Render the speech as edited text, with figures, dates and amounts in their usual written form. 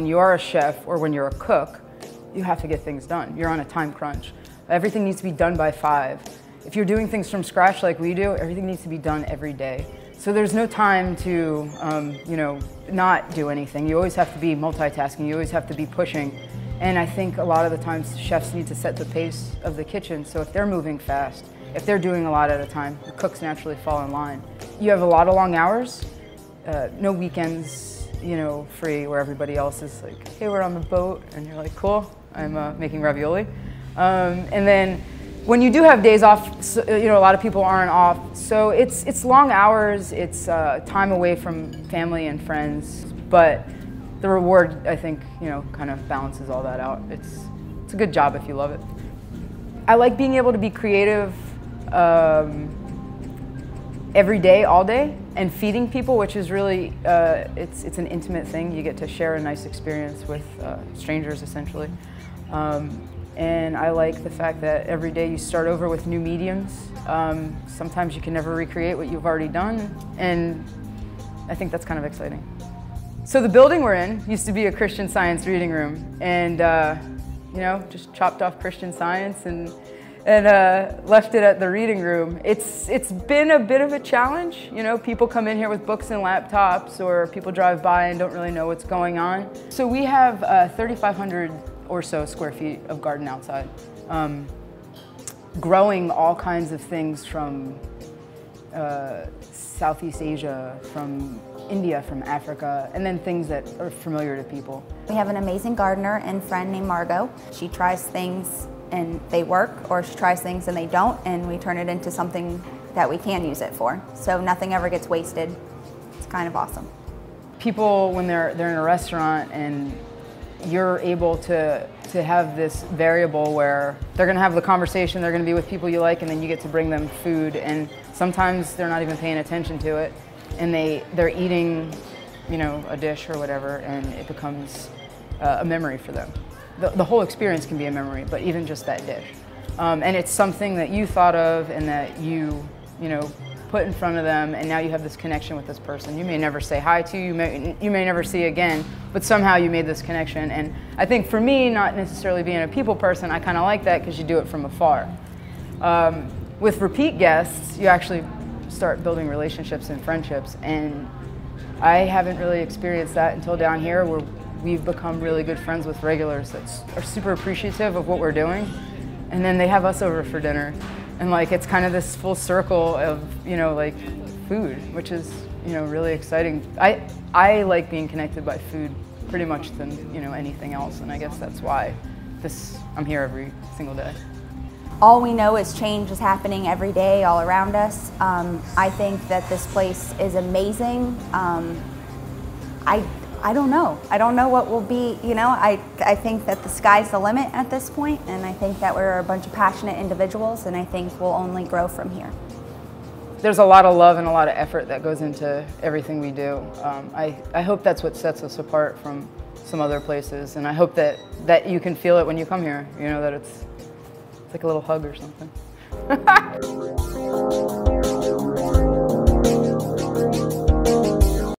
you are a chef or when you're a cook, you have to get things done. You're on a time crunch. Everything needs to be done by 5. If you're doing things from scratch like we do, everything needs to be done every day. So there's no time to, not do anything. You always have to be multitasking. You always have to be pushing. And I think a lot of the times chefs need to set the pace of the kitchen. So if they're moving fast, if they're doing a lot at a time, the cooks naturally fall in line. You have a lot of long hours, no weekends, free where everybody else is like, hey, we're on the boat, and you're like, cool, I'm making ravioli. And then when you do have days off, a lot of people aren't off, so it's long hours, it's time away from family and friends, but the reward, I think, kind of balances all that out. It's a good job if you love it. I like being able to be creative every day, all day, and feeding people, which is really, it's an intimate thing. You get to share a nice experience with strangers, essentially. And I like the fact that every day you start over with new mediums. Sometimes you can never recreate what you've already done, and I think that's kind of exciting. So the building we're in used to be a Christian Science reading room, and just chopped off Christian Science and left it at the reading room. It's been a bit of a challenge. People come in here with books and laptops, or people drive by and don't really know what's going on. So we have 3,500 or so square feet of garden outside, growing all kinds of things from Southeast Asia, from India, from Africa, and then things that are familiar to people. We have an amazing gardener and friend named Margot. She tries things and they work, or she tries things and they don't, and we turn it into something that we can use it for. So nothing ever gets wasted. It's kind of awesome. People, when they're in a restaurant and you're able to have this variable where they're going to have the conversation, they're going to be with people you like, and then you get to bring them food, and sometimes they're not even paying attention to it, and they're eating, a dish or whatever, and it becomes a memory for them. The whole experience can be a memory, but even just that dish. And it's something that you thought of and that you put in front of them, and now you have this connection with this person. You may never say hi to, you may never see again, but somehow you made this connection. And I think for me, not necessarily being a people person, I kind of like that because you do it from afar. With repeat guests, you actually start building relationships and friendships, and I haven't really experienced that until down here, where we've become really good friends with regulars that are super appreciative of what we're doing, and then they have us over for dinner. And it's kind of this full circle of, food, which is, really exciting. I like being connected by food pretty much than, anything else. And I guess that's why I'm here every single day. All we know is change is happening every day all around us. I think that this place is amazing. I don't know. I don't know what will be, I think that the sky's the limit at this point, and I think that we're a bunch of passionate individuals, and I think we'll only grow from here. There's a lot of love and a lot of effort that goes into everything we do. I hope that's what sets us apart from some other places, and I hope that you can feel it when you come here, that it's like a little hug or something.